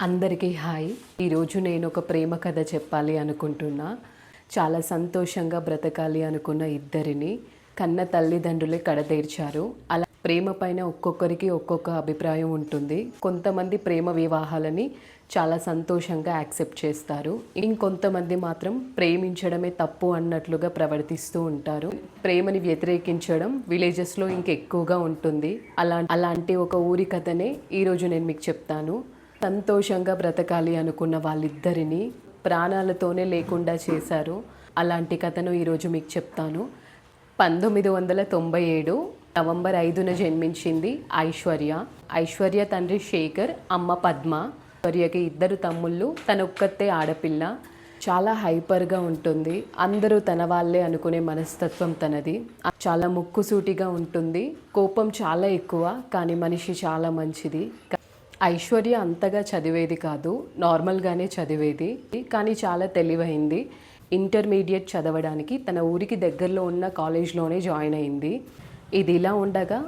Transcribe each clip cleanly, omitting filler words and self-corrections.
అందరికీ హాయ్. ఈరోజు నేను ఒక ప్రేమ కథ చెప్పాలి అనుకుంటున్నా. చాలా సంతోషంగా బ్రతకాలి అనుకున్న ఇద్దరిని కన్న తల్లిదండ్రులే కడతీర్చారు. అలా ప్రేమ పైన ఒక్కొక్కరికి ఒక్కొక్క అభిప్రాయం ఉంటుంది. కొంతమంది ప్రేమ వివాహాలని చాలా సంతోషంగా యాక్సెప్ట్ చేస్తారు. ఇంకొంతమంది మాత్రం ప్రేమించడమే తప్పు అన్నట్లుగా ప్రవర్తిస్తూ ఉంటారు. ప్రేమని వ్యతిరేకించడం విలేజెస్లో ఇంకెక్కువగా ఉంటుంది. అలాంటి ఒక ఊరి కథనే ఈరోజు నేను మీకు చెప్తాను. సంతోషంగా బ్రతకాలి అనుకున్న వాళ్ళిద్దరిని ప్రాణాలతోనే లేకుండా చేశారు. అలాంటి కథను ఈరోజు మీకు చెప్తాను. 1997 నవంబర్ 5న జన్మించింది ఐశ్వర్య. ఐశ్వర్య తండ్రి శేఖర్, అమ్మ పద్మ. ఐశ్వర్యకి ఇద్దరు తమ్ముళ్ళు, తనొక్కతే ఆడపిల్ల. చాలా హైపర్గా ఉంటుంది. అందరూ తన వాళ్ళే అనుకునే మనస్తత్వం తనది. చాలా ముక్కుసూటిగా ఉంటుంది. కోపం చాలా ఎక్కువ, కానీ మనిషి చాలా మంచిది. ఐశ్వర్య అంతగా చదివేది కాదు, నార్మల్గానే చదివేది, కానీ చాలా తెలివైంది. ఇంటర్మీడియట్ చదవడానికి తన ఊరికి దగ్గరలో ఉన్న కాలేజ్లోనే జాయిన్ అయింది. ఇది ఇలా ఉండగా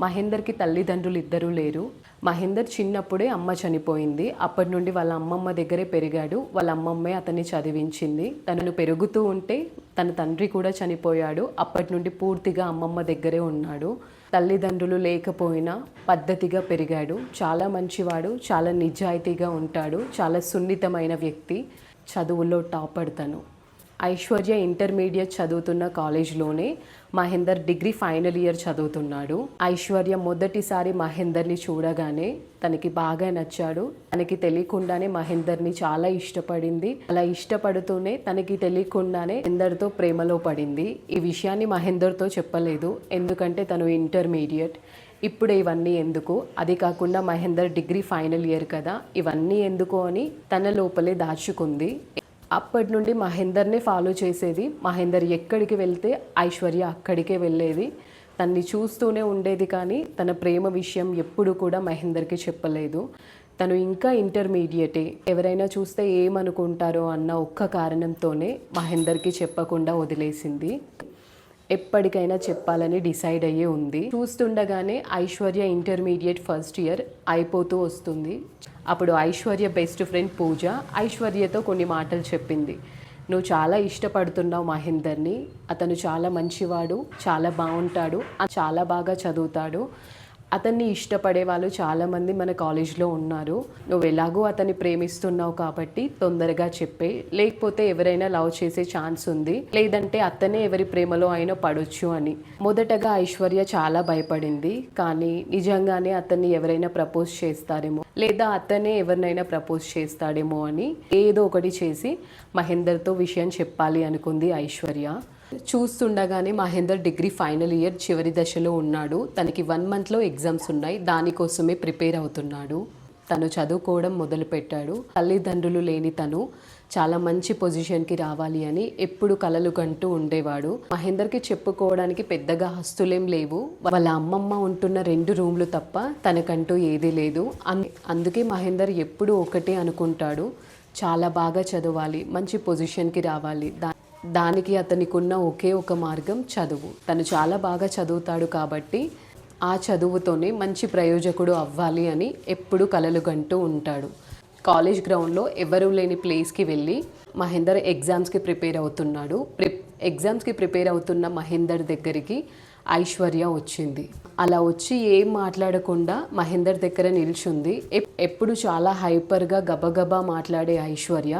మహేందర్కి తల్లిదండ్రులు ఇద్దరూ లేరు. మహేందర్ చిన్నప్పుడే అమ్మ చనిపోయింది. అప్పటి నుండి వాళ్ళ అమ్మమ్మ దగ్గరే పెరిగాడు. వాళ్ళ అమ్మమ్మే అతన్ని చదివించింది. తనను పెరుగుతూ ఉంటే తన తండ్రి కూడా చనిపోయాడు. అప్పటి నుండి పూర్తిగా అమ్మమ్మ దగ్గరే ఉన్నాడు. తల్లిదండ్రులు లేకపోయినా పద్ధతిగా పెరిగాడు. చాలా మంచివాడు, చాలా నిజాయితీగా ఉంటాడు, చాలా సున్నితమైన వ్యక్తి. చదువుల్లో టాపర్ తను. ఐశ్వర్య ఇంటర్మీడియట్ చదువుతున్న కాలేజ్లోనే మహేందర్ డిగ్రీ ఫైనల్ ఇయర్ చదువుతున్నాడు. ఐశ్వర్య మొదటిసారి మహేందర్ని చూడగానే తనకి బాగా నచ్చాడు. తనకి తెలియకుండానే మహేందర్ని చాలా ఇష్టపడింది. అలా ఇష్టపడుతూనే తనకి తెలియకుండానే మహేందర్తో ప్రేమలో పడింది. ఈ విషయాన్ని మహేందర్తో చెప్పలేదు, ఎందుకంటే తను ఇంటర్మీడియట్. ఇప్పుడు ఇవన్నీ ఎందుకు, అది కాకుండా మహేందర్ డిగ్రీ ఫైనల్ ఇయర్ కదా, ఇవన్నీ ఎందుకు అని తన లోపలే దాచుకుంది. అప్పటి నుండి మహేందర్నే ఫాలో చేసేది. మహేందర్ ఎక్కడికి వెళ్తే ఐశ్వర్య అక్కడికే వెళ్ళేది. తన్ని చూస్తూనే ఉండేది, కానీ తన ప్రేమ విషయం ఎప్పుడు కూడా మహేందర్కి చెప్పలేదు. తను ఇంకా ఇంటర్మీడియటే, ఎవరైనా చూస్తే ఏమనుకుంటారో అన్న ఒక్క కారణంతోనే మహేందర్కి చెప్పకుండా వదిలేసింది. ఎప్పటికైనా చెప్పాలని డిసైడ్ అయ్యే ఉంది. చూస్తుండగానే ఐశ్వర్య ఇంటర్మీడియట్ ఫస్ట్ ఇయర్ అయిపోతూ వస్తుంది. అప్పుడు ఐశ్వర్య బెస్ట్ ఫ్రెండ్ పూజ ఐశ్వర్యతో కొన్ని మాటలు చెప్పింది. నువ్వు చాలా ఇష్టపడుతున్నావు మహేందర్ని, అతను చాలా మంచివాడు, చాలా బాగుంటాడు, చాలా బాగా చదువుతాడు. అతన్ని ఇష్టపడే వాళ్ళు చాలామంది మన కాలేజ్లో ఉన్నారు. నువ్వు ఎలాగో అతన్ని ప్రేమిస్తున్నావు కాబట్టి తొందరగా చెప్పే, లేకపోతే ఎవరైనా లవ్ చేసే ఛాన్స్ ఉంది, లేదంటే అతనే ఎవరి ప్రేమలో అయినా పడొచ్చు అని. మొదటగా ఐశ్వర్య చాలా భయపడింది, కానీ నిజంగానే అతన్ని ఎవరైనా ప్రపోజ్ చేస్తారేమో, లేదా అతనే ఎవరినైనా ప్రపోజ్ చేస్తాడేమో అని ఏదో ఒకటి చేసి మహేందర్తో విషయం చెప్పాలి అనుకుంది ఐశ్వర్య. చూస్తుండగానే మహేందర్ డిగ్రీ ఫైనల్ ఇయర్ చివరి దశలో ఉన్నాడు. తనకి 1 monthలో ఎగ్జామ్స్ ఉన్నాయి. దానికోసమే ప్రిపేర్ అవుతున్నాడు. తను చదువుకోవడం మొదలుపెట్టాడు. తల్లిదండ్రులు లేని తను చాలా మంచి పొజిషన్కి రావాలి అని ఎప్పుడు కలలు కంటూ ఉండేవాడు. మహేందర్కి చెప్పుకోవడానికి పెద్దగా ఆస్తులేం లేవు. వాళ్ళ అమ్మమ్మ ఉంటున్న 2 రూమ్లు తప్ప తనకంటూ ఏదీ లేదు. అందుకే మహేందర్ ఎప్పుడు ఒకటే అనుకుంటాడు, చాలా బాగా చదవాలి, మంచి పొజిషన్కి రావాలి. దానికి అతనికి ఉన్న ఒకే ఒక మార్గం చదువు. తను చాలా బాగా చదువుతాడు కాబట్టి ఆ చదువుతోనే మంచి ప్రయోజకుడు అవ్వాలి అని ఎప్పుడు కలలు కంటూ ఉంటాడు. కాలేజ్ గ్రౌండ్లో ఎవరూ లేని ప్లేస్కి వెళ్ళి మహేందర్ ఎగ్జామ్స్కి ప్రిపేర్ అవుతున్నాడు. ఎగ్జామ్స్కి ప్రిపేర్ అవుతున్న మహేందర్ దగ్గరికి ఐశ్వర్య వచ్చింది. అలా వచ్చి ఏం మాట్లాడకుండా మహేందర్ దగ్గర నిల్చుంది. ఎప్పుడు చాలా హైపర్గా గబగబా మాట్లాడే ఐశ్వర్య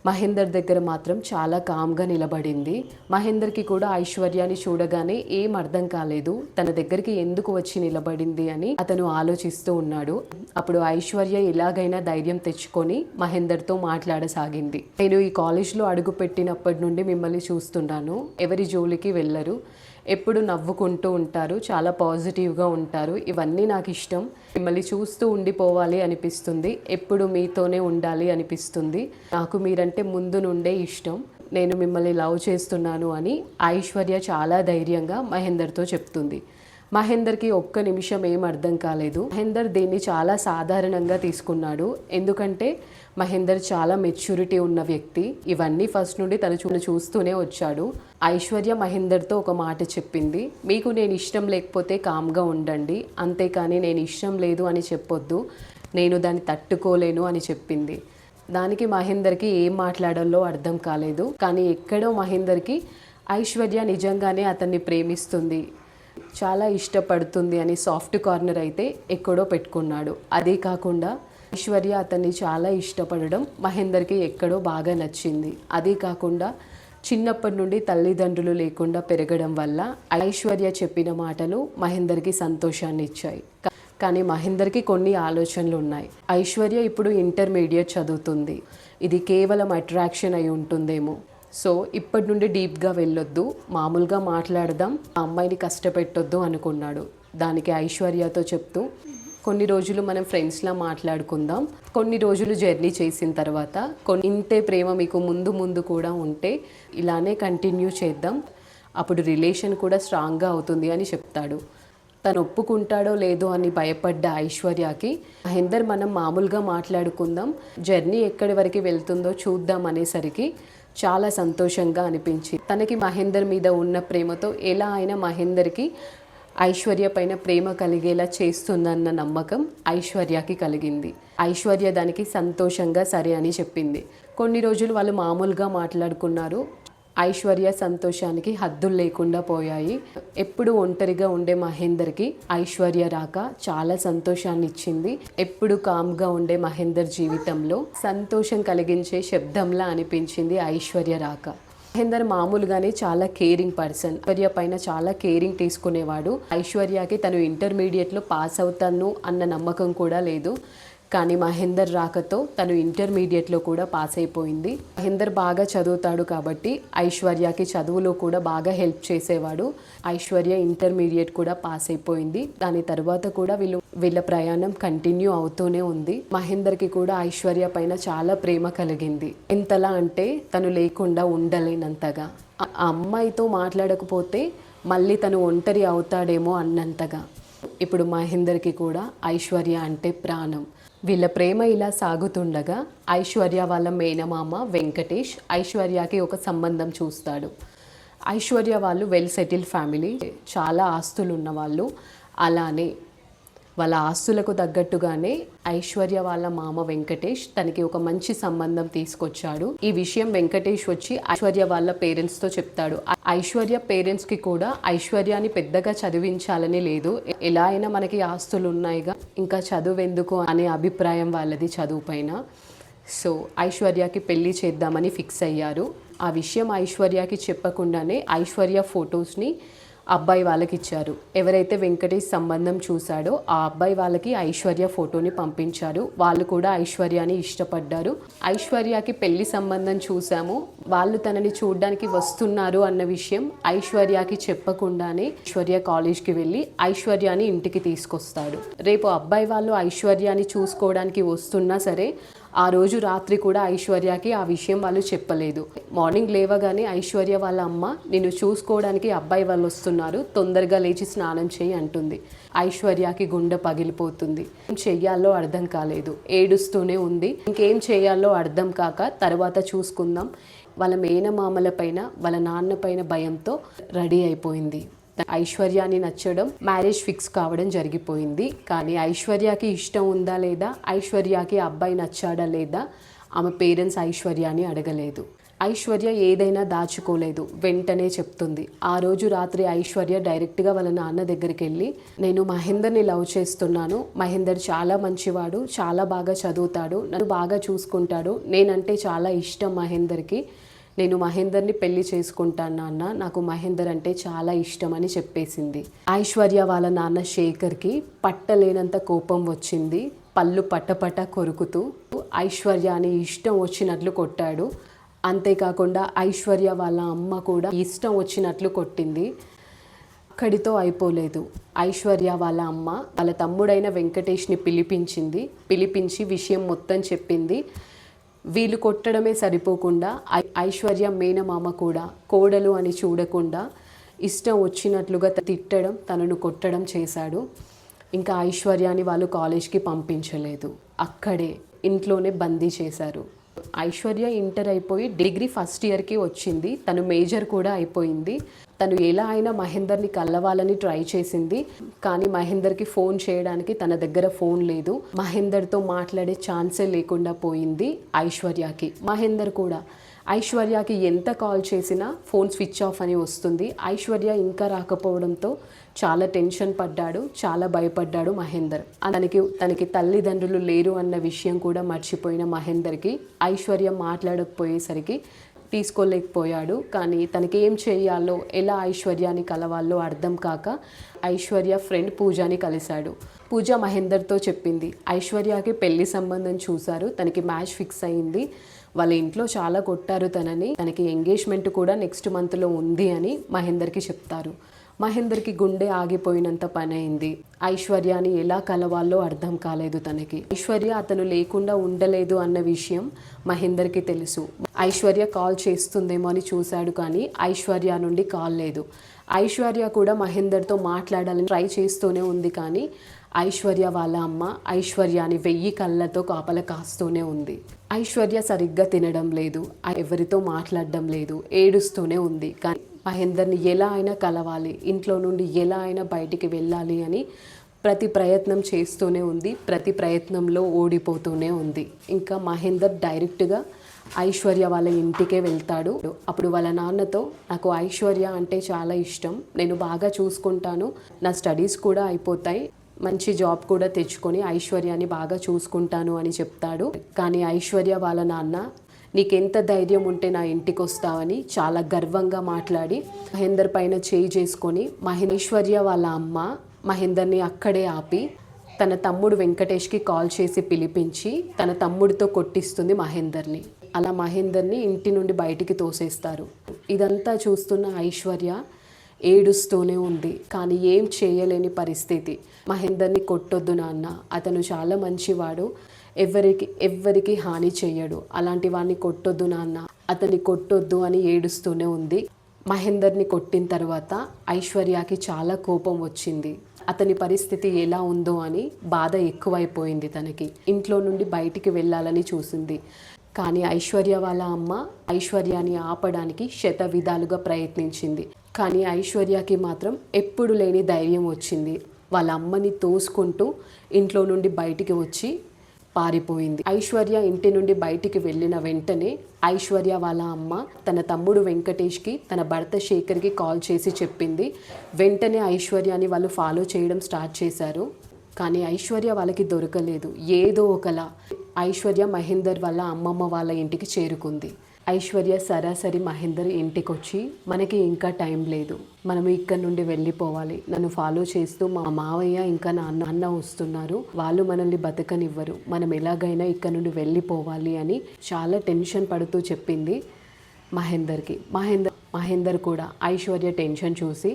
మహేందర్ దగ్గర మాత్రం చాలా కామ్గా నిలబడింది. మహేందర్కి కూడా ఐశ్వర్యాన్ని చూడగానే ఏం అర్థం కాలేదు. తన దగ్గరికి ఎందుకు వచ్చి నిలబడింది అని అతను ఆలోచిస్తూ ఉన్నాడు. అప్పుడు ఐశ్వర్య ఎలాగైనా ధైర్యం తెచ్చుకొని మహేందర్తో మాట్లాడసాగింది. నేను ఈ కాలేజ్లో అడుగుపెట్టినప్పటి నుండి మిమ్మల్ని చూస్తున్నాను. ఎవరి జోలికి వెళ్ళరు, ఎప్పుడు నవ్వుకుంటూ ఉంటారు, చాలా పాజిటివ్గా ఉంటారు. ఇవన్నీ నాకు ఇష్టం. మిమ్మల్ని చూస్తూ ఉండిపోవాలి అనిపిస్తుంది, ఎప్పుడు మీతోనే ఉండాలి అనిపిస్తుంది. నాకు మీరంటే ముందు నుండే ఇష్టం. నేను మిమ్మల్ని లవ్ చేస్తున్నాను అని ఐశ్వర్య చాలా ధైర్యంగా మహేందర్తో చెప్తుంది. మహేందర్కి ఒక్క నిమిషం ఏం అర్థం కాలేదు. మహేందర్ దీన్ని చాలా సాధారణంగా తీసుకున్నాడు. ఎందుకంటే మహేందర్ చాలా మెచ్యూరిటీ ఉన్న వ్యక్తి. ఇవన్నీ ఫస్ట్ నుండి తను చూస్తూనే వచ్చాడు. ఐశ్వర్య మహేందర్తో ఒక మాట చెప్పింది, మీకు నేను ఇష్టం లేకపోతే కామ్గా ఉండండి, అంతేకాని నేను ఇష్టం లేదు అని చెప్పొద్దు, నేను దాన్ని తట్టుకోలేను అని చెప్పింది. దానికి మహేందర్కి ఏం మాట్లాడాలో అర్థం కాలేదు. కానీ ఎక్కడో మహేందర్కి ఐశ్వర్య నిజంగానే అతన్ని ప్రేమిస్తుంది, చాలా ఇష్టపడుతుంది అని సాఫ్ట్ కార్నర్ అయితే ఎక్కడో పెట్టుకున్నాడు. అదే కాకుండా ఐశ్వర్య అతన్ని చాలా ఇష్టపడడం మహేందర్కి ఎక్కడో బాగా నచ్చింది. అదే కాకుండా చిన్నప్పటి నుండి తల్లిదండ్రులు లేకుండా పెరగడం వల్ల ఐశ్వర్య చెప్పిన మాటలు మహేందర్కి సంతోషాన్ని ఇచ్చాయి. కానీ మహేందర్కి కొన్ని ఆలోచనలు ఉన్నాయి. ఐశ్వర్య ఇప్పుడు ఇంటర్మీడియట్ చదువుతుంది, ఇది కేవలం అట్రాక్షన్ అయి ఉంటుందేమో. సో ఇప్పటి నుండి డీప్గా వెళ్ళొద్దు, మామూలుగా మాట్లాడదాం, ఆ అమ్మాయిని కష్టపెట్టొద్దు అనుకున్నాడు. దానికి ఐశ్వర్యతో చెప్తూ, కొన్ని రోజులు మనం ఫ్రెండ్స్లా మాట్లాడుకుందాం, కొన్ని రోజులు జర్నీ చేసిన తర్వాత ఇంతే ప్రేమ మీకు ముందు ముందు కూడా ఉంటే ఇలానే కంటిన్యూ చేద్దాం, అప్పుడు రిలేషన్ కూడా స్ట్రాంగ్గా అవుతుంది అని చెప్తాడు. తను ఒప్పుకుంటాడో లేదో అని భయపడ్డ ఐశ్వర్యకి మహేందర్ మనం మామూలుగా మాట్లాడుకుందాం, జర్నీ ఎక్కడి వరకు వెళ్తుందో చూద్దాం అనేసరికి చాలా సంతోషంగా అనిపించింది. తనకి మహేందర్ మీద ఉన్న ప్రేమతో ఎలా అయినా మహేందర్కి ఐశ్వర్య పైన ప్రేమ కలిగేలా చేస్తుందన్న నమ్మకం ఐశ్వర్యకి కలిగింది. ఐశ్వర్య దానికి సంతోషంగా సరే అని చెప్పింది. కొన్ని రోజులు వాళ్ళు మామూలుగా మాట్లాడుకున్నారు. ఐశ్వర్య సంతోషానికి హద్దులు లేకుండా పోయాయి. ఎప్పుడు ఒంటరిగా ఉండే మహేందర్కి ఐశ్వర్య రాక చాలా సంతోషాన్ని ఇచ్చింది. ఎప్పుడు కామ్గా ఉండే మహేందర్ జీవితంలో సంతోషం కలిగించే శబ్దంలా అనిపించింది ఐశ్వర్య రాక. మహేందర్ మామూలుగానే చాలా కేరింగ్ పర్సన్, ఐశ్వర్య పైన చాలా కేరింగ్ తీసుకునేవాడు. ఐశ్వర్యకి తను ఇంటర్మీడియట్లో పాస్ అవుతాను అన్న నమ్మకం కూడా లేదు. కానీ మహేందర్ రాకతో తను ఇంటర్మీడియట్లో కూడా పాస్ అయిపోయింది. మహేందర్ బాగా చదువుతాడు కాబట్టి ఐశ్వర్యకి చదువులో కూడా బాగా హెల్ప్ చేసేవాడు. ఐశ్వర్య ఇంటర్మీడియట్ కూడా పాస్ అయిపోయింది. దాని తర్వాత కూడా వీళ్ళ ప్రయాణం కంటిన్యూ అవుతూనే ఉంది. మహేందర్కి కూడా ఐశ్వర్య పైన చాలా ప్రేమ కలిగింది. ఎంతలా అంటే తను లేకుండా ఉండలేనంతగా. ఆ అమ్మాయితో మాట్లాడకపోతే మళ్ళీ తను ఒంటరి అవుతాడేమో అన్నంతగా. ఇప్పుడు మహేందర్కి కూడా ఐశ్వర్య అంటే ప్రాణం. వీళ్ళ ప్రేమ ఇలా సాగుతుండగా ఐశ్వర్య వాళ్ళ మేనమామ వెంకటేష్ ఐశ్వర్యకి ఒక సంబంధం చూస్తాడు. ఐశ్వర్య వాళ్ళు వెల్ సెటిల్ ఫ్యామిలీ, చాలా ఆస్తులు ఉన్నవాళ్ళు. అలానే వాళ్ళ ఆస్తులకు తగ్గట్టుగానే ఐశ్వర్య వాళ్ళ మామ వెంకటేష్ తనకి ఒక మంచి సంబంధం తీసుకొచ్చాడు. ఈ విషయం వెంకటేష్ వచ్చి ఐశ్వర్య వాళ్ళ పేరెంట్స్తో చెప్తాడు. ఐశ్వర్య పేరెంట్స్కి కూడా ఐశ్వర్యాన్ని పెద్దగా చదివించాలని లేదు, ఎలా అయినా మనకి ఆస్తులు ఉన్నాయిగా, ఇంకా చదువు ఎందుకు అనే అభిప్రాయం వాళ్ళది చదువు పైన. సో ఐశ్వర్యకి పెళ్లి చేద్దామని ఫిక్స్ అయ్యారు. ఆ విషయం ఐశ్వర్యకి చెప్పకుండానే ఐశ్వర్య ఫొటోస్ని అబ్బాయి వాళ్ళకి ఇచ్చారు. ఎవరైతే వెంకటేష్ సంబంధం చూశాడో ఆ అబ్బాయి వాళ్ళకి ఐశ్వర్య ఫోటోని పంపించారు. వాళ్ళు కూడా ఐశ్వర్యాని ఇష్టపడ్డారు. ఐశ్వర్యకి పెళ్లి సంబంధం చూసాము, వాళ్ళు తనని చూడడానికి వస్తున్నారు అన్న విషయం ఐశ్వర్యకి చెప్పకుండానే ఐశ్వర్య కాలేజ్కి వెళ్ళి ఐశ్వర్యాని ఇంటికి తీసుకొస్తాడు. రేపు అబ్బాయి వాళ్ళు ఐశ్వర్యాని చూసుకోవడానికి వస్తున్నా సరే ఆ రోజు రాత్రి కూడా ఐశ్వర్యకి ఆ విషయం వాళ్ళు చెప్పలేదు. మార్నింగ్ లేవగానే ఐశ్వర్య వాళ్ళ అమ్మ నిన్ను చూసుకోవడానికి అబ్బాయి వాళ్ళు వస్తున్నారు, తొందరగా లేచి స్నానం చేయి అంటుంది. ఐశ్వర్యకి గుండె పగిలిపోతుంది. ఏం చెయ్యాలో అర్థం కాలేదు, ఏడుస్తూనే ఉంది. ఇంకేం చేయాలో అర్థం కాక తర్వాత చూసుకుందాం వాళ్ళ మేనమామల పైన వాళ్ళ నాన్న పైన భయంతో రెడీ అయిపోయింది. ఐశ్వర్యాన్ని నచ్చడం, మ్యారేజ్ ఫిక్స్ కావడం జరిగిపోయింది. కానీ ఐశ్వర్యకి ఇష్టం ఉందా లేదా, ఐశ్వర్యకి అబ్బాయి నచ్చాడా లేదా, ఆమె పేరెంట్స్ ఐశ్వర్యాన్ని అడగలేదు. ఐశ్వర్య ఏదైనా దాచుకోలేదు, వెంటనే చెప్తుంది. ఆ రోజు రాత్రి ఐశ్వర్య డైరెక్ట్గా వాళ్ళ నాన్న దగ్గరికి వెళ్ళి, నేను మహేందర్ని లవ్ చేస్తున్నాను, మహేందర్ చాలా మంచివాడు, చాలా బాగా చదువుతాడు, నన్ను బాగా చూసుకుంటాడు, నేనంటే చాలా ఇష్టం మహేందర్కి, నేను మహేందర్ని పెళ్లి చేసుకుంటాను నాన్న, నాకు మహేందర్ అంటే చాలా ఇష్టం అని చెప్పేసింది. ఐశ్వర్య వాళ్ళ నాన్న శేఖర్కి పట్టలేనంత కోపం వచ్చింది. పళ్ళు పట్టపట్ట కొరుకుతూ ఐశ్వర్యాని ఇష్టం వచ్చినట్లు కొట్టాడు. అంతేకాకుండా ఐశ్వర్య వాళ్ళ అమ్మ కూడా ఇష్టం వచ్చినట్లు కొట్టింది. అక్కడితో అయిపోలేదు. ఐశ్వర్య వాళ్ళ అమ్మ వాళ్ళ తమ్ముడైన వెంకటేష్ని పిలిపించి విషయం మొత్తం చెప్పింది. వీళ్ళు కొట్టడమే సరిపోకుండా ఐశ్వర్య మేనమామ కూడా కోడలు అని చూడకుండా ఇష్టం వచ్చినట్లుగా తిట్టడం, తనను కొట్టడం చేశాడు. ఇంకా ఐశ్వర్యాని వాళ్ళు కాలేజ్కి పంపించలేదు, అక్కడే ఇంట్లోనే బందీ చేశారు. ఐశ్వర్య ఇంటర్ అయిపోయి డిగ్రీ ఫస్ట్ ఇయర్కి వచ్చింది. తను మేజర్ కూడా అయిపోయింది. తను ఎలా అయినా మహేందర్ని కలవాలని ట్రై చేసింది, కానీ మహేందర్కి ఫోన్ చేయడానికి తన దగ్గర ఫోన్ లేదు. మహేందర్తో మాట్లాడే ఛాన్సే లేకుండా పోయింది ఐశ్వర్యకి. మహేందర్ కూడా ఐశ్వర్యకి ఎంత కాల్ చేసినా ఫోన్ స్విచ్ ఆఫ్ అని వస్తుంది. ఐశ్వర్య ఇంకా రాకపోవడంతో చాలా టెన్షన్ పడ్డాడు, చాలా భయపడ్డాడు మహేందర్. తనకి తల్లిదండ్రులు లేరు అన్న విషయం కూడా మర్చిపోయిన మహేందర్కి ఐశ్వర్య మాట్లాడకపోయేసరికి తీసుకోలేకపోయాడు. కానీ తనకి ఏం చేయాలో, ఎలా ఐశ్వర్యాని కలవాలో అర్థం కాక ఐశ్వర్య ఫ్రెండ్ పూజని కలిశాడు. పూజ మహేందర్తో చెప్పింది, ఐశ్వర్యకి పెళ్లి సంబంధం చూశారు, తనకి మ్యాచ్ ఫిక్స్ అయింది, వాళ్ళ ఇంట్లో చాలా కొట్టారు తనకి ఎంగేజ్మెంట్ కూడా నెక్స్ట్ మంత్లో ఉంది అని మహేందర్కి చెప్తారు. మహేందర్కి గుండె ఆగిపోయినంత పని అయింది. ఐశ్వర్యాని ఎలా కలవాలో అర్థం కాలేదు తనకి. ఐశ్వర్య అతను లేకుండా ఉండలేదు అన్న విషయం మహేందర్కి తెలుసు. ఐశ్వర్య కాల్ చేస్తుందేమో అని చూశాడు, కానీ ఐశ్వర్య నుండి కాల్ లేదు. ఐశ్వర్య కూడా మహేందర్తో మాట్లాడాలని ట్రై చేస్తూనే ఉంది, కానీ ఐశ్వర్య వాళ్ళ అమ్మ ఐశ్వర్యాని 1000 కళ్ళతో కాపలా కాస్తూనే ఉంది. ఐశ్వర్య సరిగ్గా తినడం లేదు, ఎవరితో మాట్లాడడం లేదు, ఏడుస్తూనే ఉంది. కానీ మహేందర్ని ఎలా అయినా కలవాలి, ఇంట్లో నుండి ఎలా అయినా బయటికి వెళ్ళాలి అని ప్రతి ప్రయత్నం చేస్తూనే ఉంది. ప్రతి ప్రయత్నంలో ఓడిపోతూనే ఉంది. ఇంకా మహేందర్ డైరెక్ట్గా ఐశ్వర్య వాళ్ళ ఇంటికే వెళ్తాడు. అప్పుడు వాళ్ళ నాన్నతో, నాకు ఐశ్వర్య అంటే చాలా ఇష్టం, నేను బాగా చూసుకుంటాను, నా స్టడీస్ కూడా అయిపోతాయి, మంచి జాబ్ కూడా తెచ్చుకొని ఐశ్వర్యాని బాగా చూసుకుంటాను అని చెప్తాడు. కానీ ఐశ్వర్య వాళ్ళ నాన్న, నీకెంత ధైర్యం ఉంటే నా ఇంటికి వస్తావని చాలా గర్వంగా మాట్లాడి మహేందర్ పైన చేయి చేసుకొని ఐశ్వర్య వాళ్ళ అమ్మ మహేందర్ని అక్కడే ఆపి తన తమ్ముడు వెంకటేష్కి కాల్ చేసి పిలిపించి తన తమ్ముడితో కొట్టిస్తుంది మహేందర్ని. అలా మహేందర్ని ఇంటి నుండి బయటికి తోసేస్తారు. ఇదంతా చూస్తున్న ఐశ్వర్య ఏడుస్తూనే ఉంది, కానీ ఏం చేయలేని పరిస్థితి. మహేందర్ని కొట్టొద్దు నాన్న, అతను చాలా మంచివాడు, ఎవ్వరికి హాని చెయ్యడు, అలాంటి వాడిని కొట్టొద్దు నాన్న, అతన్ని కొట్టొద్దు అని ఏడుస్తూనే ఉంది. మహేందర్ని కొట్టిన తర్వాత ఐశ్వర్యకి చాలా కోపం వచ్చింది. అతని పరిస్థితి ఎలా ఉందో అని బాధ ఎక్కువైపోయింది తనకి. ఇంట్లో నుండి బయటికి వెళ్ళాలని చూసింది, కానీ ఐశ్వర్య వాళ్ళ అమ్మ ఐశ్వర్యాని ఆపడానికి శతవిధాలుగా ప్రయత్నించింది. కానీ ఐశ్వర్యకి మాత్రం ఎప్పుడు లేని ధైర్యం వచ్చింది. వాళ్ళ అమ్మని తోసుకుంటూ ఇంట్లో నుండి బయటికి వచ్చి పారిపోయింది. ఐశ్వర్య ఇంటి నుండి బయటికి వెళ్ళిన వెంటనే ఐశ్వర్య వాళ్ళ అమ్మ తన తమ్ముడు వెంకటేష్కి, తన భర్త శేఖర్కి కాల్ చేసి చెప్పింది. వెంటనే ఐశ్వర్యాని వాళ్ళు ఫాలో చేయడం స్టార్ట్ చేశారు. కానీ ఐశ్వర్య వాళ్ళకి దొరకలేదు. ఏదో ఒకలా ఐశ్వర్య మహేందర్ వాళ్ళ అమ్మమ్మ వాళ్ళ ఇంటికి చేరుకుంది. ఐశ్వర్య సరాసరి మహేందర్ ఇంటికి వచ్చి, మనకి ఇంకా టైం లేదు, మనము ఇక్కడ నుండి వెళ్ళిపోవాలి, నన్ను ఫాలో చేస్తూ మా మావయ్య ఇంకా నా అన్న వస్తున్నారు, వాళ్ళు మనల్ని బతకనివ్వరు, మనం ఎలాగైనా ఇక్కడ నుండి వెళ్ళిపోవాలి అని చాలా టెన్షన్ పడుతూ చెప్పింది మహేందర్కి. మహేందర్ కూడా ఐశ్వర్య టెన్షన్ చూసి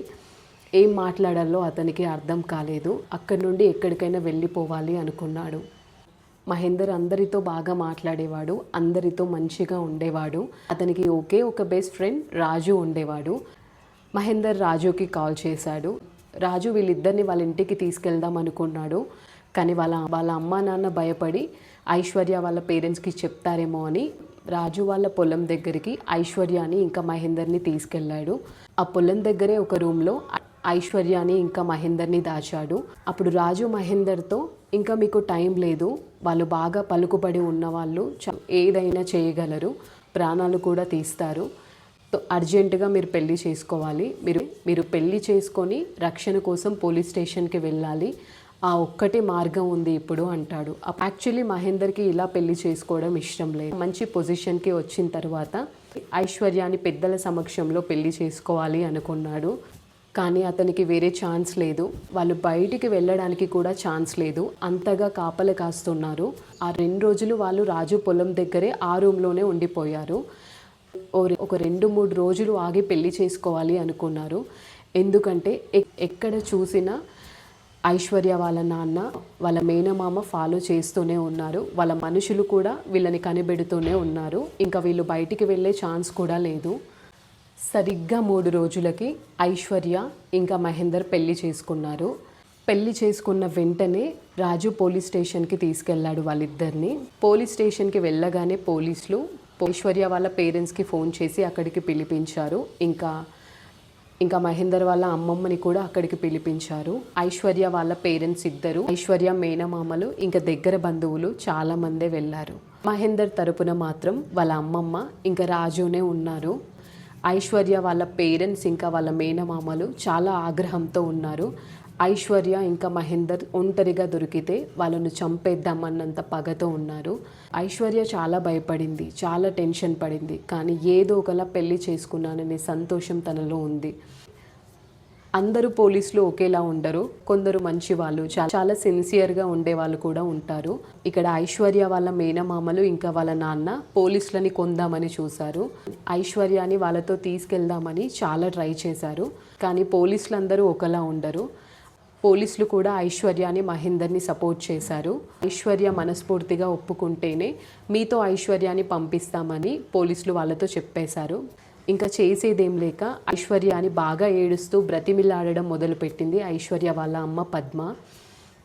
ఏం మాట్లాడాలో అతనికి అర్థం కాలేదు. అక్కడి నుండి ఎక్కడికైనా వెళ్ళిపోవాలి అనుకున్నాడు. మహేందర్ అందరితో బాగా మాట్లాడేవాడు, అందరితో మంచిగా ఉండేవాడు. అతనికి ఒకే ఒక బెస్ట్ ఫ్రెండ్ రాజు ఉండేవాడు. మహేందర్ రాజుకి కాల్ చేశాడు. రాజు వీళ్ళిద్దరిని వాళ్ళ ఇంటికి తీసుకెళ్దాం అనుకున్నాడు, కానీ వాళ్ళ అమ్మా నాన్న భయపడి ఐశ్వర్య వాళ్ళ పేరెంట్స్కి చెప్తారేమో అని రాజు వాళ్ళ పొలం దగ్గరికి ఐశ్వర్యాని ఇంకా మహేందర్ని తీసుకెళ్ళాడు. ఆ పొలం దగ్గరే ఒక రూమ్లో ఐశ్వర్యాని ఇంకా మహేందర్ని దాచాడు. అప్పుడు రాజు మహేందర్తో, ఇంకా మీకు టైం లేదు, వాళ్ళు బాగా పలుకుబడి ఉన్నవాళ్ళు, ఏదైనా చేయగలరు, ప్రాణాలు కూడా తీస్తారు, అర్జెంటుగా మీరు పెళ్లి చేసుకోవాలి, మీరు పెళ్లి చేసుకొని రక్షణ కోసం పోలీస్ స్టేషన్కి వెళ్ళాలి, ఆ ఒక్కటే మార్గం ఉంది ఇప్పుడు అంటాడు. యాక్చువల్లీ మహేందర్కి ఇలా పెళ్లి చేసుకోవడం ఇష్టం లేదు. మంచి పొజిషన్కి వచ్చిన తర్వాత ఐశ్వర్యాని పెద్దల సమక్షంలో పెళ్లి చేసుకోవాలి అనుకున్నాడు. కానీ అతనికి వేరే ఛాన్స్ లేదు, వాళ్ళు బయటికి వెళ్ళడానికి కూడా ఛాన్స్ లేదు, అంతగా కాపలా కాస్తున్నారు. ఆ 2 రోజులు వాళ్ళు రాజు పొలం దగ్గరే ఆ రూమ్లోనే ఉండిపోయారు. ఒక 2-3 రోజులు ఆగి పెళ్లి చేసుకోవాలి అనుకున్నారు. ఎందుకంటే ఎక్కడ చూసినా ఐశ్వర్య వాళ్ళ నాన్న, వాళ్ళ మేనమామ ఫాలో చేస్తూనే ఉన్నారు, వాళ్ళ మనుషులు కూడా వీళ్ళని కనిపెడుతూనే ఉన్నారు. ఇంకా వీళ్ళు బయటికి వెళ్ళే ఛాన్స్ కూడా లేదు. సరిగ్గా 3 రోజులకి ఐశ్వర్య ఇంకా మహేందర్ పెళ్లి చేసుకున్నారు. పెళ్లి చేసుకున్న వెంటనే రాజు పోలీస్ స్టేషన్కి తీసుకెళ్లాడు వాళ్ళిద్దరిని. పోలీస్ స్టేషన్కి వెళ్ళగానే పోలీసులు ఐశ్వర్య వాళ్ళ పేరెంట్స్కి ఫోన్ చేసి అక్కడికి పిలిపించారు. ఇంకా మహేందర్ వాళ్ళ అమ్మమ్మని కూడా అక్కడికి పిలిపించారు. ఐశ్వర్య వాళ్ళ పేరెంట్స్ ఇద్దరు, ఐశ్వర్య మేనమామలు, ఇంకా దగ్గర బంధువులు చాలా మందే వెళ్ళారు. మహేందర్ తరపున మాత్రం వాళ్ళ అమ్మమ్మ ఇంకా రాజునే ఉన్నారు. ఐశ్వర్య వాళ్ళ పేరెంట్స్ ఇంకా వాళ్ళ మేనమామలు చాలా ఆగ్రహంతో ఉన్నారు. ఐశ్వర్య ఇంకా మహేందర్ ఒంటరిగా దొరికితే వాళ్ళను చంపేద్దామన్నంత పగతో ఉన్నారు. ఐశ్వర్య చాలా భయపడింది, చాలా టెన్షన్ పడింది. కానీ ఏదో ఒకలా పెళ్లి చేసుకున్నాననే సంతోషం తనలో ఉంది. అందరూ పోలీసులు ఒకేలా ఉండరు. కొందరు మంచి వాళ్ళు, చాలా సిన్సియర్గా ఉండే వాళ్ళు కూడా ఉంటారు. ఇక్కడ ఐశ్వర్య వాళ్ళ మేనమామలు ఇంకా వాళ్ళ నాన్న పోలీసులని కొందామని చూశారు. ఐశ్వర్యాని వాళ్ళతో తీసుకెళ్దామని చాలా ట్రై చేశారు. కానీ పోలీసులందరూ ఒకలా ఉండరు. పోలీసులు కూడా ఐశ్వర్యాని మహేందర్ని సపోర్ట్ చేశారు. ఐశ్వర్య మనస్ఫూర్తిగా ఒప్పుకుంటేనే మీతో ఐశ్వర్యాని పంపిస్తామని పోలీసులు వాళ్ళతో చెప్పేశారు. ఇంకా చేసేదేం లేక ఐశ్వర్యాని బాగా ఏడుస్తూ బ్రతిమిలాడడం మొదలుపెట్టింది ఐశ్వర్య వాళ్ళ అమ్మ పద్మ.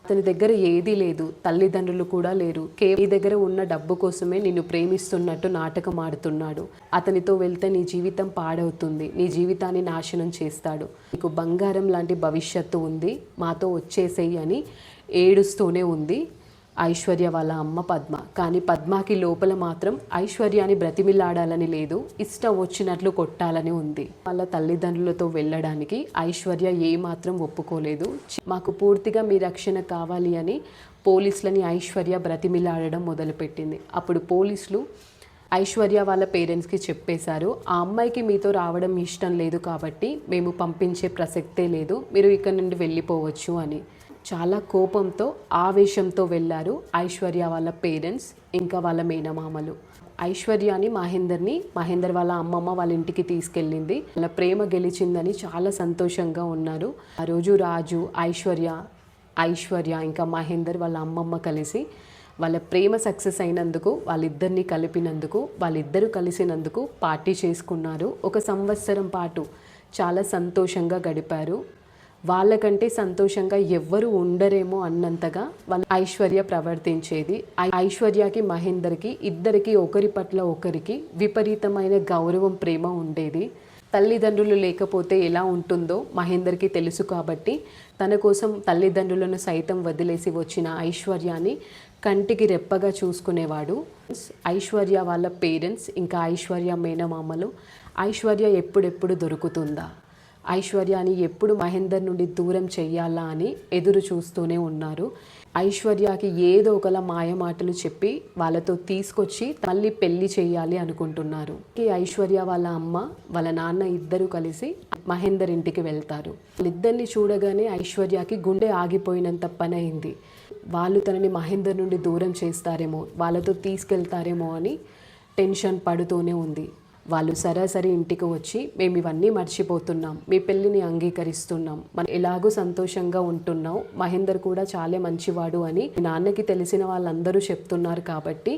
అతని దగ్గర ఏదీ లేదు, తల్లిదండ్రులు కూడా లేరు. నీ దగ్గర ఉన్న డబ్బు కోసమే నిన్ను ప్రేమిస్తున్నట్టు నాటకం ఆడుతున్నాడు. అతనితో వెళ్తే నీ జీవితం పాడవుతుంది, నీ జీవితాన్ని నాశనం చేస్తాడు. నీకు బంగారం లాంటి భవిష్యత్తు ఉంది, మాతో వచ్చేసేయి అని ఏడుస్తూనే ఉంది ఐశ్వర్య వాళ్ళ అమ్మ పద్మ. కానీ పద్మకి లోపల మాత్రం ఐశ్వర్యాని బ్రతిమిలాడాలని లేదు, ఇష్టం వచ్చినట్లు కొట్టాలని ఉంది. వాళ్ళ తల్లిదండ్రులతో వెళ్ళడానికి ఐశ్వర్య ఏమాత్రం ఒప్పుకోలేదు. మాకు పూర్తిగా మీ రక్షణ కావాలి అని పోలీసులని ఐశ్వర్య బ్రతిమిలాడడం మొదలుపెట్టింది. అప్పుడు పోలీసులు ఐశ్వర్య వాళ్ళ పేరెంట్స్కి చెప్పేశారు, ఆ అమ్మాయికి మీతో రావడం ఇష్టం లేదు కాబట్టి మేము పంపించే ప్రసక్తే లేదు, మీరు ఇక్కడ నుండి వెళ్ళిపోవచ్చు అని. చాలా కోపంతో ఆవేశంతో వెళ్ళారు ఐశ్వర్య వాళ్ళ పేరెంట్స్ ఇంకా వాళ్ళ మేనమామలు. ఐశ్వర్యాని మహేందర్ వాళ్ళ అమ్మమ్మ వాళ్ళ ఇంటికి తీసుకెళ్ళింది. వాళ్ళ ప్రేమ గెలిచిందని చాలా సంతోషంగా ఉన్నారు. ఆ రోజు రాజు, ఐశ్వర్య ఇంకా మహేందర్ వాళ్ళ అమ్మమ్మ కలిసి వాళ్ళ ప్రేమ సక్సెస్ అయినందుకు, వాళ్ళిద్దరూ కలిసినందుకు పార్టీ చేసుకున్నారు. 1 సంవత్సరం పాటు చాలా సంతోషంగా గడిపారు. వాళ్ళకంటే సంతోషంగా ఎవ్వరు ఉండరేమో అన్నంతగా వాళ్ళ ఐశ్వర్య ప్రవర్తించేది. ఐశ్వర్యకి మహేందర్కి ఇద్దరికి ఒకరి పట్ల ఒకరికి విపరీతమైన గౌరవం, ప్రేమ ఉండేది. తల్లిదండ్రులు లేకపోతే ఎలా ఉంటుందో మహేందర్కి తెలుసు కాబట్టి తన కోసం తల్లిదండ్రులను సైతం వదిలేసి వచ్చిన ఐశ్వర్యాని కంటికి రెప్పగా చూసుకునేవాడు. ఐశ్వర్య వాళ్ళ పేరెంట్స్ ఇంకా ఐశ్వర్య మేనమామలు ఐశ్వర్య ఎప్పుడెప్పుడు దొరుకుతుందా, ఐశ్వర్యాని ఎప్పుడు మహేందర్ నుండి దూరం చెయ్యాలా అని ఎదురు చూస్తూనే ఉన్నారు. ఐశ్వర్యకి ఏదో ఒకలా మాయమాటలు చెప్పి వాళ్ళతో తీసుకొచ్చి మళ్ళీ పెళ్లి చేయాలి అనుకుంటున్నారు. ఐశ్వర్య వాళ్ళ అమ్మ, వాళ్ళ నాన్న ఇద్దరు కలిసి మహేందర్ ఇంటికి వెళ్తారు. వాళ్ళిద్దరిని చూడగానే ఐశ్వర్యకి గుండె ఆగిపోయినంత పని అయింది. వాళ్ళు తనని మహేందర్ నుండి దూరం చేస్తారేమో, వాళ్ళతో తీసుకెళ్తారేమో అని టెన్షన్ పడుతూనే ఉంది. వాళ్ళు సరాసరి ఇంటికి వచ్చి, మేము ఇవన్నీ మర్చిపోతున్నాం, మీ పెళ్ళిని అంగీకరిస్తున్నాం, మనం ఎలాగూ సంతోషంగా ఉంటున్నాం, మహేందర్ కూడా చాలా మంచివాడు అని నాన్నకి తెలిసిన వాళ్ళందరూ చెప్తున్నారు కాబట్టి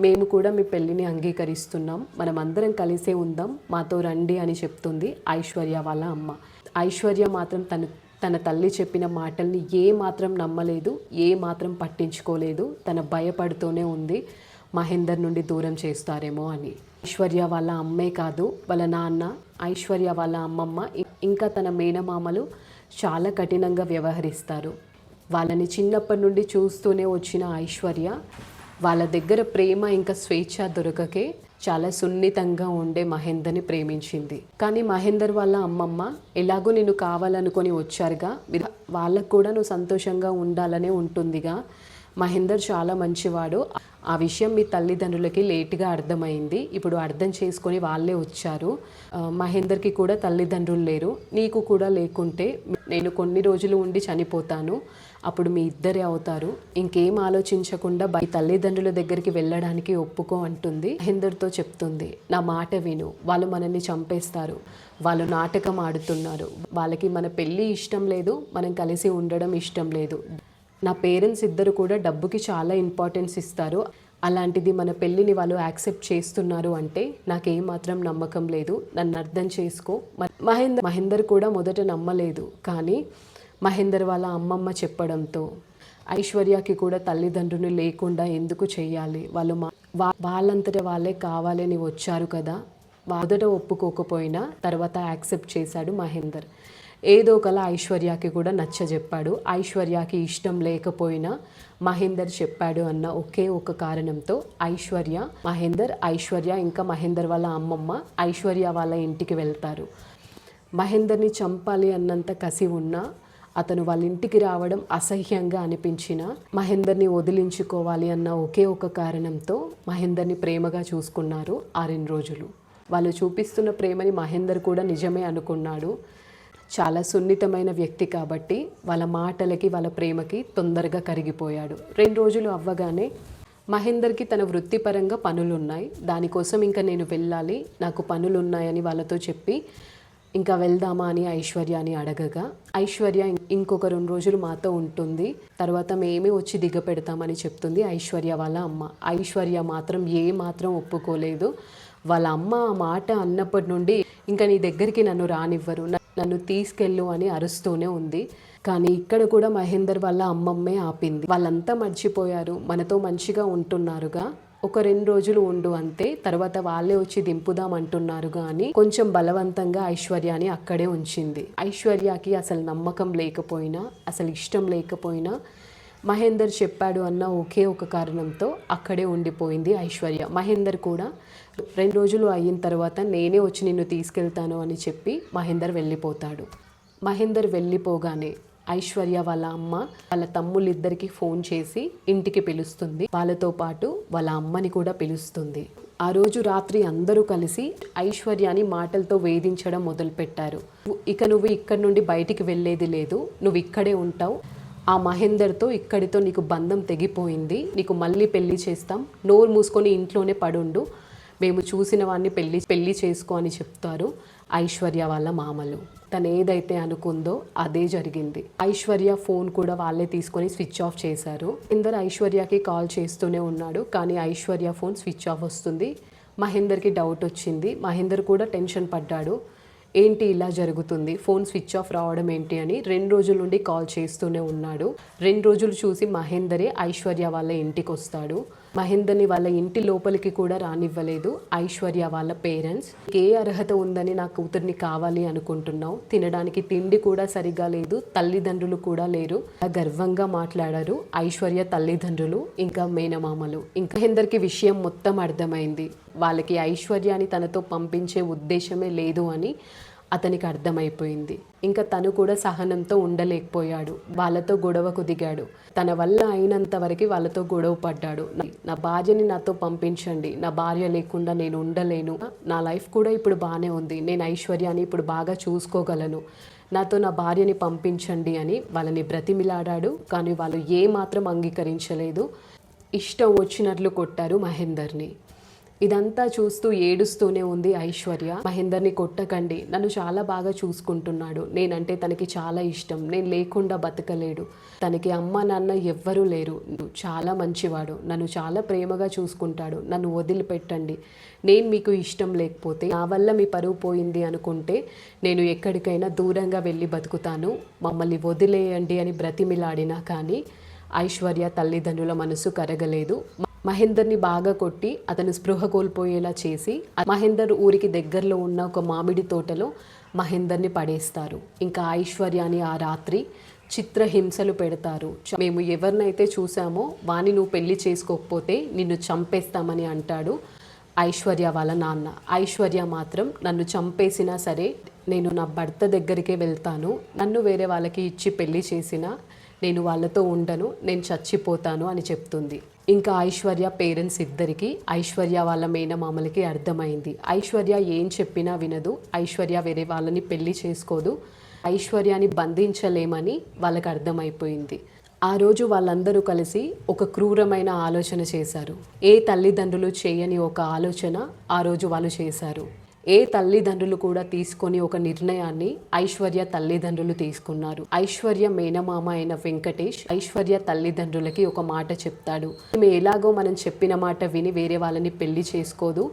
మేము కూడా మీ పెళ్ళిని అంగీకరిస్తున్నాం, మనం అందరం కలిసే ఉందాం, మాతో రండి అని చెప్తుంది ఐశ్వర్య వాళ్ళ అమ్మ. ఐశ్వర్య మాత్రం తన తల్లి చెప్పిన మాటల్ని ఏ మాత్రం నమ్మలేదు, ఏ మాత్రం పట్టించుకోలేదు. తన భయపడుతూనే ఉంది మహేందర్ నుండి దూరం చేస్తారేమో అని. ఐశ్వర్య వాళ్ళ అమ్మే కాదు, వాళ్ళ నాన్న, ఐశ్వర్య వాళ్ళ అమ్మమ్మ ఇంకా తన మేనమామలు చాలా కఠినంగా వ్యవహరిస్తారు. వాళ్ళని చిన్నప్పటి నుండి చూస్తూనే వచ్చిన ఐశ్వర్య వాళ్ళ దగ్గర ప్రేమ ఇంకా స్వేచ్ఛ దొరకకే చాలా సున్నితంగా ఉండే మహేందర్ని ప్రేమించింది. కానీ మహేందర్ వాళ్ళ అమ్మమ్మ ఎలాగో నేను కావాలనుకొని వచ్చారుగా, వాళ్ళకు కూడా నువ్వు సంతోషంగా ఉండాలనే ఉంటుందిగా, మహేందర్ చాలా మంచివాడు, ఆ విషయం మీ తల్లిదండ్రులకి లేటుగా అర్థమైంది, ఇప్పుడు అర్థం చేసుకొని వాళ్ళే వచ్చారు, మహేందర్కి కూడా తల్లిదండ్రులు లేరు, నీకు కూడా లేకుంటే నేను కొన్ని రోజులు ఉండి చనిపోతాను, అప్పుడు మీ ఇద్దరే అవుతారు, ఇంకేం ఆలోచించకుండా తల్లిదండ్రుల దగ్గరికి వెళ్ళడానికి ఒప్పుకో అంటుంది. మహేందర్తో చెప్తుంది, నా మాట విను, వాళ్ళు మనల్ని చంపేస్తారు, వాళ్ళు నాటకం ఆడుతున్నారు, వాళ్ళకి మన పెళ్ళి ఇష్టం లేదు, మనం కలిసి ఉండడం ఇష్టం లేదు, నా పేరెంట్స్ ఇద్దరు కూడా డబ్బుకి చాలా ఇంపార్టెన్స్ ఇస్తారు, అలాంటిది మన పెళ్ళిని వాళ్ళు యాక్సెప్ట్ చేస్తున్నారు అంటే నాకేమాత్రం నమ్మకం లేదు. నన్ను అర్థం చేసుకో. మహేందర్ కూడా మొదట నమ్మలేదు. కానీ మహేందర్ వాళ్ళ అమ్మమ్మ చెప్పడంతో ఐశ్వర్యకి కూడా తల్లిదండ్రులు లేకుండా ఎందుకు చెయ్యాలి, వాళ్ళు వాళ్ళంతట వాళ్ళే కావాలని వచ్చారు కదా. మొదట ఒప్పుకోకపోయినా తర్వాత యాక్సెప్ట్ చేశాడు మహేందర్. ఏదో ఒకలా ఐశ్వర్యకి కూడా నచ్చజెప్పాడు. ఐశ్వర్యకి ఇష్టం లేకపోయినా మహేందర్ చెప్పాడు అన్న ఒకే ఒక కారణంతో ఐశ్వర్య ఇంకా మహేందర్ వాళ్ళ అమ్మమ్మ ఐశ్వర్య వాళ్ళ ఇంటికి వెళ్తారు. మహేందర్ని చంపాలి అన్నంత కసి ఉన్నా అతను వాళ్ళ ఇంటికి రావడం అసహ్యంగా అనిపించిన మహేందర్ని వదిలించుకోవాలి అన్న ఒకే ఒక కారణంతో మహేందర్ని ప్రేమగా చూసుకున్నారు ఆ 2 రోజులు. వాళ్ళు చూపిస్తున్న ప్రేమని మహేందర్ కూడా నిజమే అనుకున్నాడు. చాలా సున్నితమైన వ్యక్తి కాబట్టి వాళ్ళ మాటలకి వాళ్ళ ప్రేమకి తొందరగా కరిగిపోయాడు. 2 రోజులు అవ్వగానే మహేందర్కి తన వృత్తిపరంగా పనులున్నాయి, దానికోసం ఇంకా నేను వెళ్ళాలి, నాకు పనులున్నాయని వాళ్ళతో చెప్పి ఇంకా వెళ్దామా అని ఐశ్వర్యని అడగగా ఐశ్వర్య ఇంకొక 2 రోజులు మాతో ఉంటుంది, తర్వాత మేమే వచ్చి దిగపెడతామని చెప్తుంది ఐశ్వర్య వాళ్ళ అమ్మ. ఐశ్వర్య మాత్రం ఏమాత్రం ఒప్పుకోలేదు. వాళ్ళ అమ్మ ఆ మాట అన్నప్పటి నుండి ఇంకా నీ దగ్గరికి నన్ను రానివ్వరు, నన్ను తీసుకెళ్ళు అని అరుస్తూనే ఉంది. కానీ ఇక్కడ కూడా మహేందర్ వాళ్ళ అమ్మమ్మే ఆపింది. వాళ్ళంతా మర్చిపోయారు, మనతో మంచిగా ఉంటున్నారుగా, ఒక 2 రోజులు ఉండు అంతే, తర్వాత వాళ్ళే వచ్చి దింపుదాం అంటున్నారు కానీ కొంచెం బలవంతంగా ఐశ్వర్యాని అక్కడే ఉంచింది. ఐశ్వర్యకి అసలు నమ్మకం లేకపోయినా, అసలు ఇష్టం లేకపోయినా మహేందర్ చెప్పాడు అన్న ఒకే ఒక కారణంతో అక్కడే ఉండిపోయింది ఐశ్వర్య. మహేందర్ కూడా 2 రోజులు అయిన తర్వాత నేనే వచ్చి నిన్ను తీసుకెళ్తాను అని చెప్పి మహేందర్ వెళ్ళిపోతాడు. మహేందర్ వెళ్ళిపోగానే ఐశ్వర్య వాళ్ళ అమ్మ వాళ్ళ తమ్ముళ్ళిద్దరికి ఫోన్ చేసి ఇంటికి పిలుస్తుంది. వాళ్ళతో పాటు వాళ్ళ అమ్మని కూడా పిలుస్తుంది. ఆ రోజు రాత్రి అందరూ కలిసి ఐశ్వర్యాని మాటలతో వేధించడం మొదలుపెట్టారు. ఇక నువ్వు ఇక్కడి నుండి బయటికి వెళ్ళేది లేదు, నువ్వు ఇక్కడే ఉంటావు, ఆ మహేందర్తో ఇక్కడితో నీకు బంధం తెగిపోయింది, నీకు మళ్ళీ పెళ్లి చేస్తాం, నోరు మూసుకొని ఇంట్లోనే పడుండు, మేము చూసిన వాడిని పెళ్లి చేసుకో అని చెప్తారు ఐశ్వర్య వాళ్ళ మామలు. తను ఏదైతే అనుకుందో అదే జరిగింది. ఐశ్వర్య ఫోన్ కూడా వాళ్ళే తీసుకొని స్విచ్ ఆఫ్ చేశారు. మహేందర్ ఐశ్వర్యకి కాల్ చేస్తూనే ఉన్నాడు, కానీ ఐశ్వర్య ఫోన్ స్విచ్ ఆఫ్ వస్తుంది. మహేందర్కి డౌట్ వచ్చింది. మహేందర్ కూడా టెన్షన్ పడ్డాడు. ఏంటి ఇలా జరుగుతుంది, ఫోన్ స్విచ్ ఆఫ్ రావడం ఏంటి అని 2 రోజుల నుండి కాల్ చేస్తూనే ఉన్నాడు. 2 రోజులు చూసి మహేందరే ఐశ్వర్య వాళ్ళ ఇంటికి వస్తాడు. మహేందర్ని వాళ్ళ ఇంటి లోపలికి కూడా రానివ్వలేదు ఐశ్వర్య వాళ్ళ పేరెంట్స్. ఏ అర్హత ఉందని నా కూతుర్ని కావాలి అనుకుంటున్నావు, తినడానికి తిండి కూడా సరిగా లేదు, తల్లిదండ్రులు కూడా లేరు, గర్వంగా మాట్లాడారు ఐశ్వర్య తల్లిదండ్రులు ఇంకా మేనమామలు. ఇంకా మహేందర్కి విషయం మొత్తం అర్థమైంది. వాళ్ళకి ఐశ్వర్యాని తనతో పంపించే ఉద్దేశమే లేదు అని అతనికి అర్థమైపోయింది. ఇంకా తను కూడా సహనంతో ఉండలేకపోయాడు, వాళ్ళతో గొడవకు దిగాడు. తన వల్ల అయినంత వరకు వాళ్ళతో గొడవ పడ్డాడు. నా భార్యని నాతో పంపించండి, నా భార్య లేకుండా నేను ఉండలేను, నా లైఫ్ కూడా ఇప్పుడు బాగానే ఉంది, నేను ఐశ్వర్యాని ఇప్పుడు బాగా చూసుకోగలను, నాతో నా భార్యని పంపించండి అని వాళ్ళని బ్రతిమిలాడాడు. కానీ వాళ్ళు ఏమాత్రం అంగీకరించలేదు. ఇష్టం వచ్చినట్లు కొట్టారు మహేందర్ని. ఇదంతా చూస్తూ ఏడుస్తూనే ఉంది ఐశ్వర్య. మహేందర్ని కొట్టకండి, నన్ను చాలా బాగా చూసుకుంటున్నాడు, నేనంటే తనకి చాలా ఇష్టం, నేను లేకుండా బతకలేడు, తనకి అమ్మ నాన్న ఎవ్వరూ లేరు, చాలా మంచివాడు, నన్ను చాలా ప్రేమగా చూసుకుంటాడు, నన్ను వదిలిపెట్టండి, నేను మీకు ఇష్టం లేకపోతే, నా వల్ల మీ పరువు పోయింది అనుకుంటే నేను ఎక్కడికైనా దూరంగా వెళ్ళి బతుకుతాను, మమ్మల్ని వదిలేయండి అని బ్రతిమిలాడినా కానీ ఐశ్వర్య తల్లిదండ్రుల మనసు కరగలేదు. మహేందర్ని బాగా కొట్టి అతను స్పృహ కోల్పోయేలా చేసి మహేందర్ ఊరికి దగ్గరలో ఉన్న ఒక మామిడి తోటలో మహేందర్ని పడేస్తారు. ఇంకా ఐశ్వర్యాని ఆ రాత్రి చిత్రహింసలు పెడతారు. మేము ఎవరినైతే చూసామో వాని నువ్వు పెళ్లి చేసుకోకపోతే నిన్ను చంపేస్తామని అంటాడు ఐశ్వర్య వాళ్ళ నాన్న. ఐశ్వర్య మాత్రం నన్ను చంపేసినా సరే నేను నా భర్త దగ్గరికే వెళ్తాను, నన్ను వేరే వాళ్ళకి ఇచ్చి పెళ్లి చేసినా నేను వాళ్ళతో ఉండను, నేను చచ్చిపోతాను అని చెప్తుంది. ఇంకా ఐశ్వర్య పేరెంట్స్ ఇద్దరికి ఐశ్వర్య వాళ్ళ మేనమామలకి అర్థమైంది. ఐశ్వర్య ఏం చెప్పినా వినదు, ఐశ్వర్య వేరే వాళ్ళని పెళ్లి చేసుకోదు, ఐశ్వర్యాని బంధించలేమని వాళ్ళకి అర్థమైపోయింది. ఆ రోజు వాళ్ళందరూ కలిసి ఒక క్రూరమైన ఆలోచన చేశారు. ఏ తల్లిదండ్రులు చేయని ఒక ఆలోచన ఆ రోజు వాళ్ళు చేశారు. ఏ తల్లిదండ్రులు కూడా తీసుకొని ఒక నిర్ణయాన్ని ఐశ్వర్య తల్లిదండ్రులు తీసుకున్నారు. ఐశ్వర్య మేనమామ అయిన వెంకటేష్ ఐశ్వర్య తల్లిదండ్రులకి ఒక మాట చెప్తాడు. ఈమె ఎలాగో మనం చెప్పిన మాట విని వేరే వాళ్ళని పెళ్లి చేసుకోదు,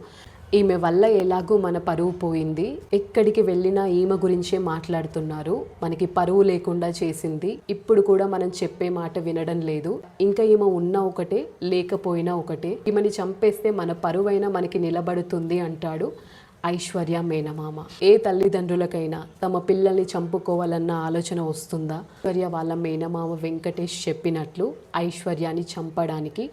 ఈమె వల్ల ఎలాగూ మన పరువు పోయింది, ఎక్కడికి వెళ్ళినా ఈమె గురించే మాట్లాడుతున్నారు, మనకి పరువు లేకుండా చేసింది, ఇప్పుడు కూడా మనం చెప్పే మాట వినడం లేదు, ఇంకా ఈమె ఉన్నా ఒకటే లేకపోయినా ఒకటే, ఈమెని చంపేస్తే మన పరువైనా మనకి నిలబడుతుంది అంటాడు ఐశ్వర్య మేనమామ. ఏ తల్లిదండ్రులకైనా తమ పిల్లల్ని చంపుకోవాలన్న ఆలోచన వస్తుందా? ఐశ్వర్య వాళ్ళ మేనమామ వెంకటేష్ చెప్పినట్లు ఐశ్వర్యాన్ని చంపడానికి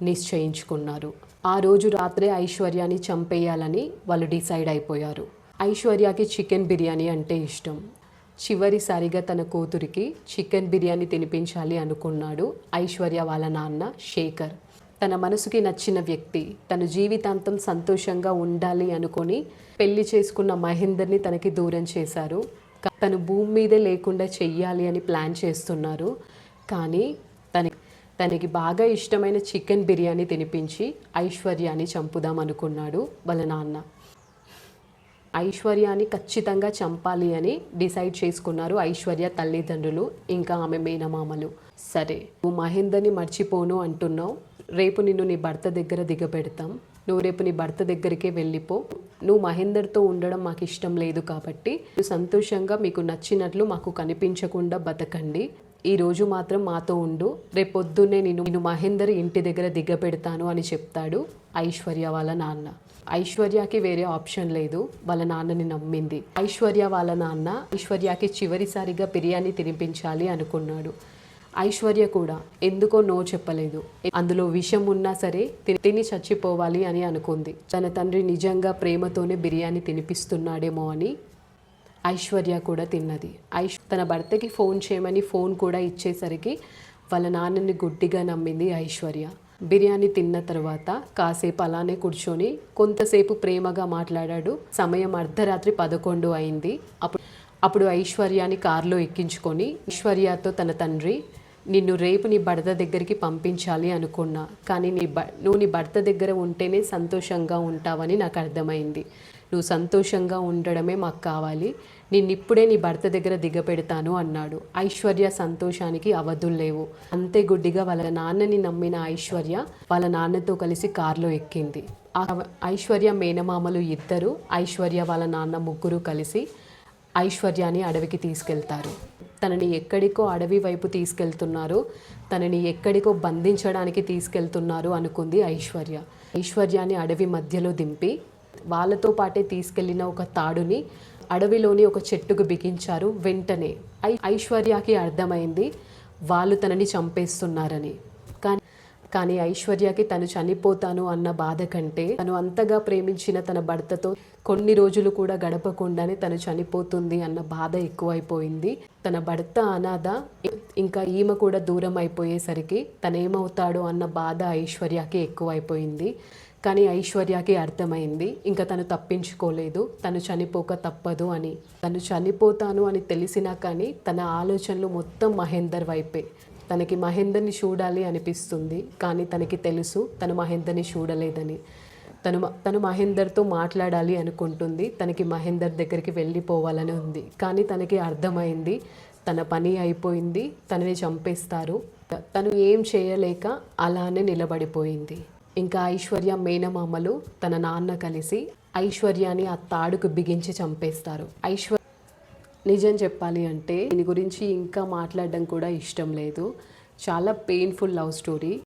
నిశ్చయించుకున్నారు. ఆ రోజు రాత్రే ఐశ్వర్యాన్ని చంపేయాలని వాళ్ళు డిసైడ్ అయిపోయారు. ఐశ్వర్యకి చికెన్ బిర్యానీ అంటే ఇష్టం. చివరిసారిగా తన కూతురికి చికెన్ బిర్యానీ తినిపించాలి అనుకున్నాడు ఐశ్వర్య వాళ్ళ నాన్న శేఖర్. తన మనసుకి నచ్చిన వ్యక్తి, తన జీవితాంతం సంతోషంగా ఉండాలి అనుకొని పెళ్లి చేసుకున్న మహేందర్ని తనకి దూరం చేశారు. తను భూమి మీదే లేకుండా చెయ్యాలి అని ప్లాన్ చేస్తున్నారు. కానీ తనకి బాగా ఇష్టమైన చికెన్ బిర్యానీ తినిపించి ఐశ్వర్యాన్ని చంపుదాం అనుకున్నాడు వాళ్ళ నాన్న. ఐశ్వర్యాన్ని ఖచ్చితంగా చంపాలి అని డిసైడ్ చేసుకున్నారు ఐశ్వర్య తల్లిదండ్రులు ఇంకా ఆమె మేనమామలు. సరే, నువ్వు మహేందర్ని మర్చిపోను అంటున్నావు, రేపు నిన్ను నీ భర్త దగ్గర దిగబెడతాం, నువ్వు రేపు నీ భర్త దగ్గరికే వెళ్ళిపో, నువ్వు మహేందర్తో ఉండడం మాకు ఇష్టం లేదు కాబట్టి సంతోషంగా మీకు నచ్చినట్లు మాకు కనిపించకుండా బతకండి, ఈ రోజు మాత్రం మాతో ఉండు, రేపొద్దున్నే నేను మహేందర్ ఇంటి దగ్గర దిగబెడతాను అని చెప్తాడు ఐశ్వర్య వాళ్ళ నాన్న. ఐశ్వర్యకి వేరే ఆప్షన్ లేదు, వాళ్ళ నాన్నని నమ్మింది. ఐశ్వర్య వాళ్ళ నాన్న ఐశ్వర్యకి చివరిసారిగా బిర్యానీ తినిపించాలి అనుకున్నాడు. ఐశ్వర్య కూడా ఎందుకో నో చెప్పలేదు. అందులో విషం ఉన్నా సరే తిని చచ్చిపోవాలి అని అనుకుంది. తన తండ్రి నిజంగా ప్రేమతోనే బిర్యానీ తినిపిస్తున్నాడేమో అని ఐశ్వర్య కూడా తిన్నది. తన భర్తకి ఫోన్ చేయమని ఫోన్ కూడా ఇచ్చేసరికి వాళ్ళ నాన్నని గుడ్డిగా నమ్మింది ఐశ్వర్య. బిర్యానీ తిన్న తర్వాత కాసేపు అలానే కూర్చొని కొంతసేపు ప్రేమగా మాట్లాడాడు. సమయం అర్ధరాత్రి 11 అయింది. అప్పుడు ఐశ్వర్యాని కారులో ఎక్కించుకొని ఐశ్వర్యతో తన తండ్రి, నిన్ను రేపు నీ భర్త దగ్గరికి పంపించాలి అనుకున్నా, కానీ నువ్వు నీ భర్త దగ్గర ఉంటేనే సంతోషంగా ఉంటావని నాకు అర్థమైంది, నువ్వు సంతోషంగా ఉండడమే మాకు కావాలి, నిన్నిప్పుడే నీ భర్త దగ్గర దిగపెడతాను అన్నాడు. ఐశ్వర్య సంతోషానికి అవధులు లేవు. అంతే గుడ్డిగా వాళ్ళ నాన్నని నమ్మిన ఐశ్వర్య వాళ్ళ నాన్నతో కలిసి కారులో ఎక్కింది. ఐశ్వర్య మేనమామలు ఇద్దరు, ఐశ్వర్య వాళ్ళ నాన్న ముగ్గురు కలిసి ఐశ్వర్యాని అడవికి తీసుకెళ్తారు. తనని ఎక్కడికో అడవి వైపు తీసుకెళ్తున్నారు, తనని ఎక్కడికో బంధించడానికి తీసుకెళ్తున్నారు అనుకుంది ఐశ్వర్య. ఐశ్వర్యాని అడవి మధ్యలో దింపి వాళ్ళతో పాటే తీసుకెళ్లిన ఒక తాడుని అడవిలోని ఒక చెట్టుకు బిగించారు. వెంటనే ఐశ్వర్యకి అర్థమైంది వాళ్ళు తనని చంపేస్తున్నారని. కానీ ఐశ్వర్యకి తను చనిపోతాను అన్న బాధ కంటే తను అంతగా ప్రేమించిన తన భర్తతో కొన్ని రోజులు కూడా గడపకుండానే తను చనిపోతుంది అన్న బాధ ఎక్కువైపోయింది. తన భర్త అనాథ, ఇంకా ఈమె కూడా దూరం అయిపోయేసరికి తనేమవుతాడో అన్న బాధ ఐశ్వర్యకి ఎక్కువైపోయింది. కానీ ఐశ్వర్యకి అర్థమైంది ఇంకా తను తప్పించుకోలేదు, తను చనిపోక తప్పదు అని. తను చనిపోతాను అని తెలిసినా కానీ తన ఆలోచనలు మొత్తం మహేందర్ వైపే. తనకి మహేందర్ని చూడాలి అనిపిస్తుంది, కానీ తనకి తెలుసు తను మహేందర్ని చూడలేదని. తను మహేందర్తో మాట్లాడాలి అనుకుంటుంది, తనకి మహేందర్ దగ్గరికి వెళ్ళిపోవాలని ఉంది. కానీ తనకి అర్థమైంది తన పని అయిపోయింది, తనని చంపేస్తారు. తను ఏం చేయలేక అలానే నిలబడిపోయింది. ఇంకా ఐశ్వర్య మేనమామలు తన నాన్న కలిసి ఐశ్వర్యాని ఆ తాడుకు బిగించి చంపేస్తారు. నిజం చెప్పాలి అంటే దీని గురించి ఇంకా మాట్లాడడం కూడా ఇష్టం లేదు. చాలా పెయిన్ఫుల్ లవ్ స్టోరీ.